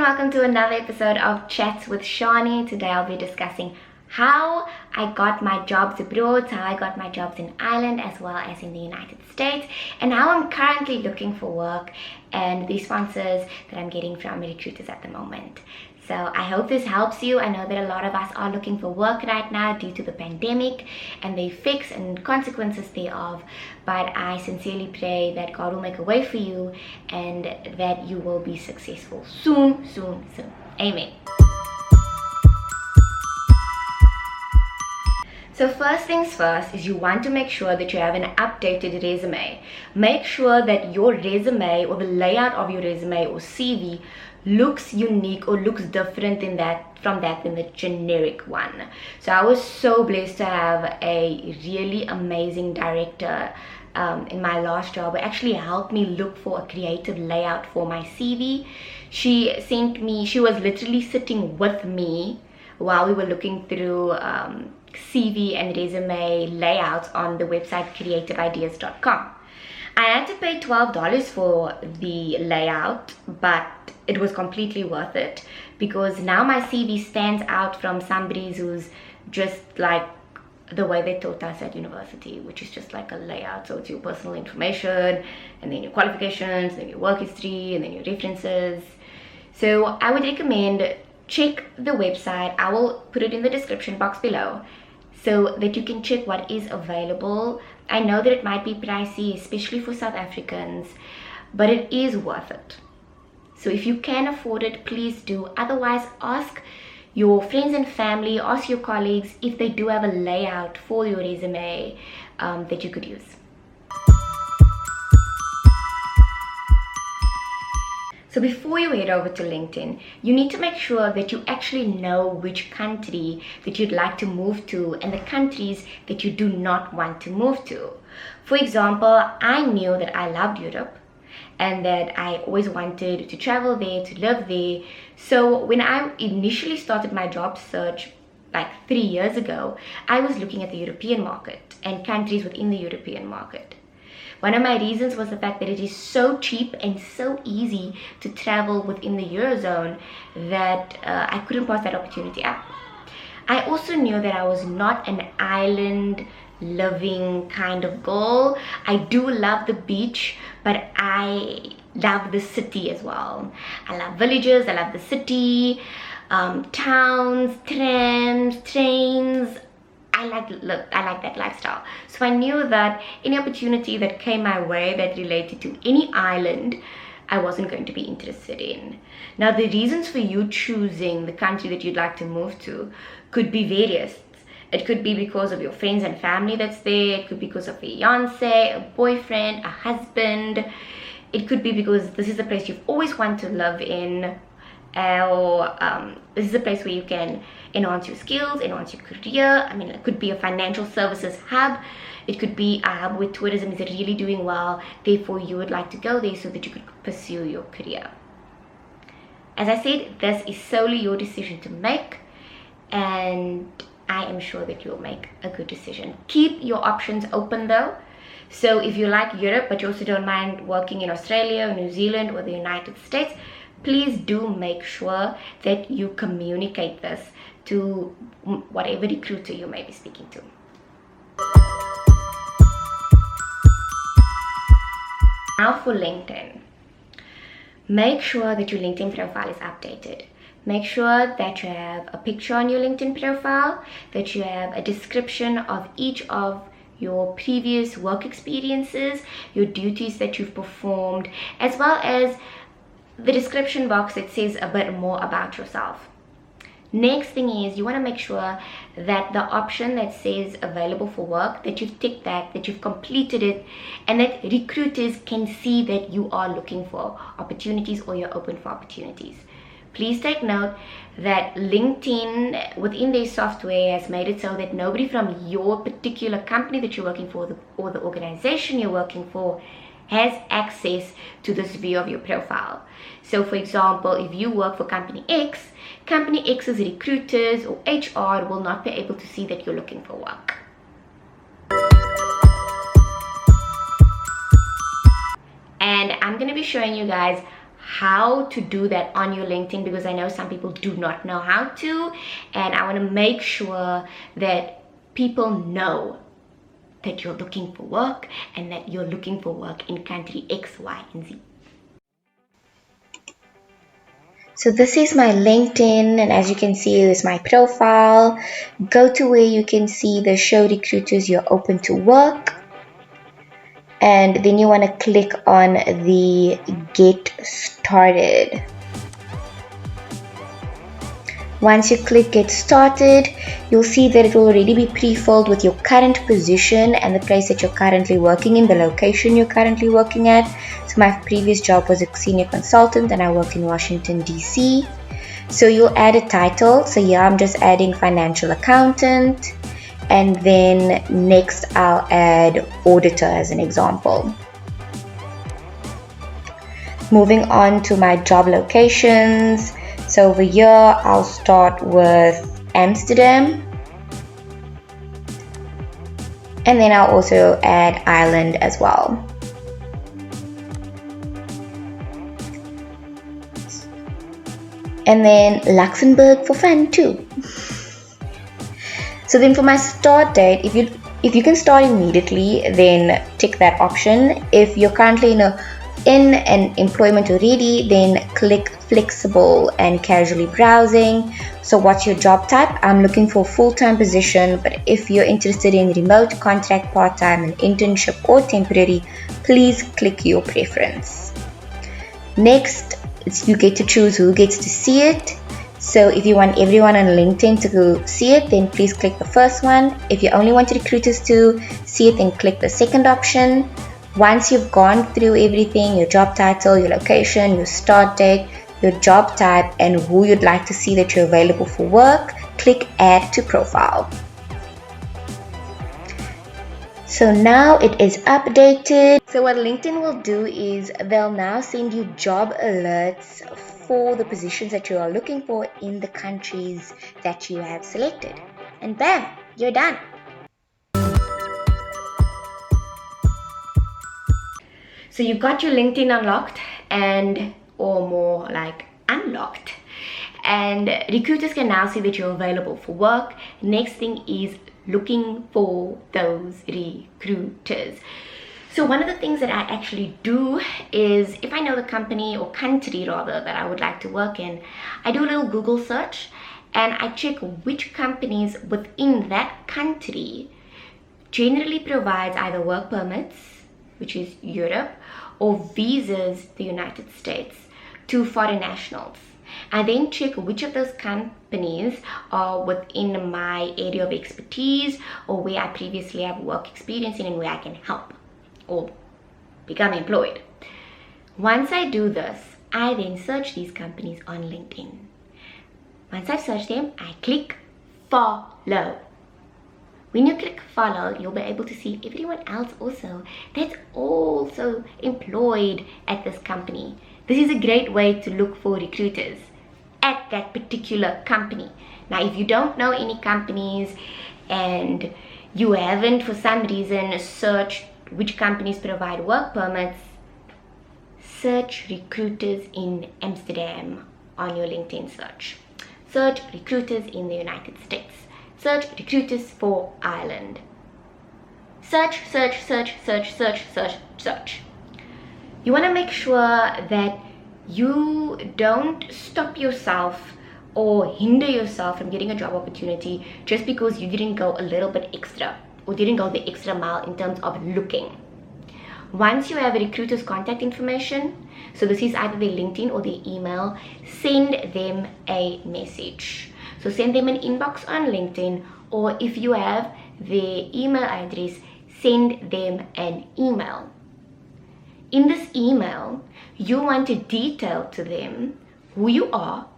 welcome to another episode of Chats with Charnie. Today I'll be discussing how I got my jobs abroad, how I got my jobs in Ireland as well as in the United States, and how I'm currently looking for work and the responses that I'm getting from recruiters at the moment. So I hope this helps you. I know that a lot of us are looking for work right now due to the pandemic and the effects and consequences thereof. But I sincerely pray that God will make a way for you and that you will be successful soon. Amen. So first things first is you want to make sure that you have an updated resume. Make sure that your resume or the layout of your resume or CV looks unique or looks different than the generic one. So I was so blessed to have a really amazing director in my last job who actually helped me look for a creative layout for my CV. She was literally sitting with me while we were looking through CV and resume layouts on the website creativeideas.com. I had to pay $12 for the layout, but it was completely worth it because now my CV stands out from somebody's who's just like the way they taught us at university, which is just like a layout. So it's your personal information and then your qualifications, then your work history, and then your references. So I would recommend check the website. I will put it in the description box below so that you can check what is available. I know that it might be pricey, especially for South Africans, but it is worth it. So if you can afford it, please do. Otherwise, ask your friends and family, ask your colleagues if they do have a layout for your resume that you could use. So before you head over to LinkedIn, you need to make sure that you actually know which country that you'd like to move to and the countries that you do not want to move to. For example, I knew that I loved Europe and that I always wanted to travel there, to live there. So when I initially started my job search like 3 years ago, I was looking at the European market and countries within the European market. One of my reasons was the fact that it is so cheap and so easy to travel within the Eurozone that I couldn't pass that opportunity up. I also knew that I was not an island living kind of girl. I do love the beach, but I love the city as well. I love villages, I love the city, towns, trams, trains. I like that lifestyle. So I knew that any opportunity that came my way that related to any island, I wasn't going to be interested in. Now, the reasons for you choosing the country that you'd like to move to could be various. It could be because of your friends and family that's there. It could be because of a fiance, a boyfriend, a husband. It could be because this is a place you've always wanted to live in, or this is a place where you can enhance your skills, enhance your career. I mean, it could be a financial services hub. It could be a hub where tourism is really doing well. Therefore, you would like to go there so that you could pursue your career. As I said, this is solely your decision to make, and I am sure that you'll make a good decision. Keep your options open though. So if you like Europe, but you also don't mind working in Australia, New Zealand, or the United States, please do make sure that you communicate this to whatever recruiter you may be speaking to. Now for LinkedIn. Make sure that your LinkedIn profile is updated. Make sure that you have a picture on your LinkedIn profile, that you have a description of each of your previous work experiences, your duties that you've performed, as well as the description box that says a bit more about yourself. Next thing is you want to make sure that the option that says available for work, that you've ticked that you've completed it, and that recruiters can see that you are looking for opportunities or you're open for opportunities. Please take note that LinkedIn within their software has made it so that nobody from your particular company that you're working for or the organization you're working for has access to this view of your profile. So for example, if you work for Company X's recruiters or HR will not be able to see that you're looking for work. And I'm going to be showing you guys how to do that on your LinkedIn, because I know some people do not know how to, and I want to make sure that people know that you're looking for work and that you're looking for work in country X, Y, and Z. So this is my LinkedIn, and as you can see, this is my profile. Go to where you can see the show recruiters you're open to work, and then you want to click on the get started. Once you click get started, you'll see that it will already be pre-filled with your current position and the place that you're currently working in, the location you're currently working at. So my previous job was a senior consultant and I work in Washington, DC. So you'll add a title. So yeah, I'm just adding financial accountant. And then next I'll add auditor as an example. Moving on to my job locations. So over here, I'll start with Amsterdam. And then I'll also add Ireland as well. And then Luxembourg for fun too. So then for my start date, if you can start immediately, then tick that option. If you're currently in an employment already, then click flexible and casually browsing. So what's your job type? I'm looking for a full-time position, but if you're interested in remote, contract, part-time, an internship or temporary, please click your preference. Next, you get to choose who gets to see it. So if you want everyone on LinkedIn to go see it, then please click the first one. If you only want recruiters to see it, then click the second option. Once you've gone through everything, your job title, your location, your start date, your job type, and who you'd like to see that you're available for work, click add to profile. So now it is updated. So what LinkedIn will do is they'll now send you job alerts for the positions that you are looking for in the countries that you have selected. And bam, you're done. So you've got your LinkedIn unlocked or more like unlocked, and recruiters can now see that you're available for work. Next thing is looking for those recruiters. So one of the things that I actually do is, if I know the company or country rather that I would like to work in, I do a little Google search and I check which companies within that country generally provides either work permits, which is Europe, or visas, the United States, to foreign nationals. I then check which of those companies are within my area of expertise or where I previously have work experience in and where I can help or become employed. Once I do this, I then search these companies on LinkedIn. Once I've searched them, I click follow. When you click follow, you'll be able to see everyone else also that's also employed at this company. This is a great way to look for recruiters at that particular company. Now, if you don't know any companies and you haven't for some reason searched which companies provide work permits, search recruiters in Amsterdam on your LinkedIn search. Search recruiters in the United States. Search recruiters for Ireland. Search, search, search, search, search, search, search. You want to make sure that you don't stop yourself or hinder yourself from getting a job opportunity just because you didn't go a little bit extra or didn't go the extra mile in terms of looking. Once you have a recruiter's contact information, so this is either their LinkedIn or their email, send them a message. So send them an inbox on LinkedIn, or if you have their email address, send them an email. In this email, you want to detail to them who you are,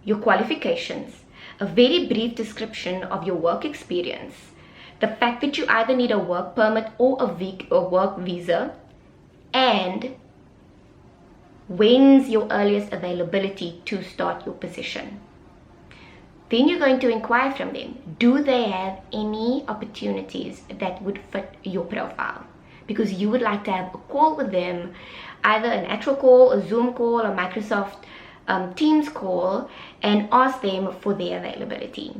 your qualifications, a very brief description of your work experience, the fact that you either need a work permit or a work visa, and when's your earliest availability to start your position. Then you're going to inquire from them, do they have any opportunities that would fit your profile? Because you would like to have a call with them either an actual call, a Zoom call, a Microsoft Teams call, and ask them for their availability.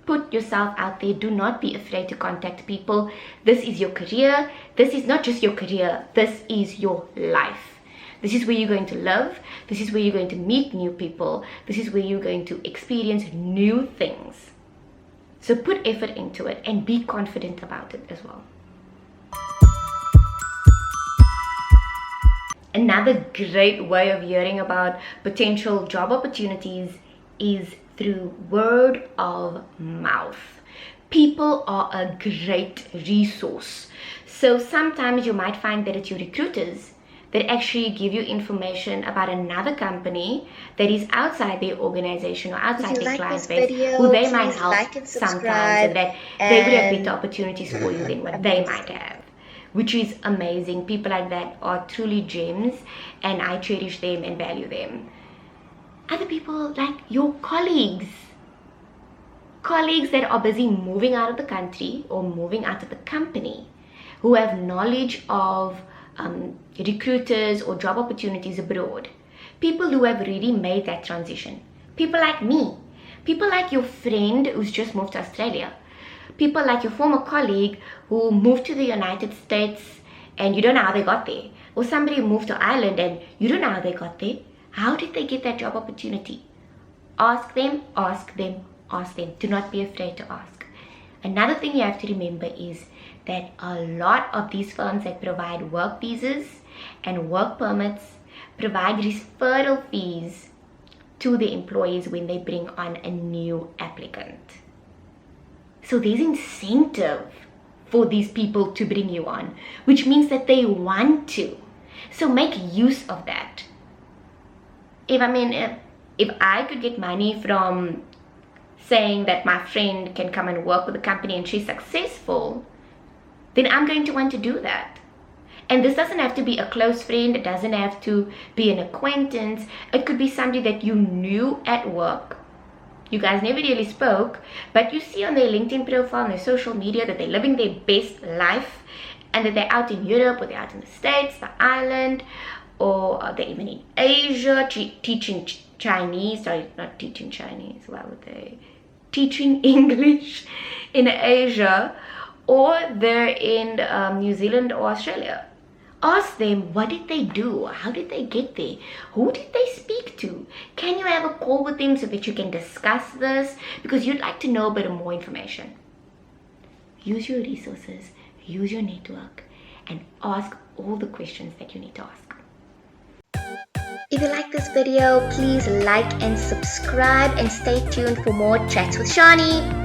Put yourself out there. Do not be afraid to contact people. This is your career. This is not just your career. This is your life. This is where you're going to live. This is where you're going to meet new people. This is where you're going to experience new things. So put effort into it and be confident about it as well. Another great way of hearing about potential job opportunities is through word of mouth. People are a great resource. So sometimes you might find that it's your recruiters that actually give you information about another company that is outside their organization or outside their client base, who they might help sometimes, and that they would have better opportunities for you than what they might have, which is amazing. People like that are truly gems, and I cherish them and value them. Other people like your colleagues that are busy moving out of the country or moving out of the company, who have knowledge of recruiters or job opportunities abroad. People who have already made that transition. People like me. People like your friend who's just moved to Australia. People like your former colleague who moved to the United States and you don't know how they got there. Or somebody who moved to Ireland and you don't know how they got there. How did they get that job opportunity? Ask them, ask them, ask them. Do not be afraid to ask. Another thing you have to remember is that a lot of these firms that provide work visas and work permits provide referral fees to the employees when they bring on a new applicant. So there's incentive for these people to bring you on, which means that they want to. So make use of that. If I could get money from saying that my friend can come and work with the company and she's successful, then I'm going to want to do that. And this doesn't have to be a close friend. It doesn't have to be an acquaintance. It could be somebody that you knew at work. You guys never really spoke, but you see on their LinkedIn profile, on their social media, that they're living their best life and that they're out in Europe, or they're out in the States, the island, or they're even in Asia teaching Chinese. Sorry, not teaching Chinese. Why would they? Teaching English in Asia, or they're in New Zealand or Australia. Ask them, what did they do? How did they get there? Who did they speak to? Can you have a call with them so that you can discuss this? Because you'd like to know a bit more information. Use your resources, use your network, and ask all the questions that you need to ask. If you like this video, please like and subscribe, and stay tuned for more Chats with Charnie.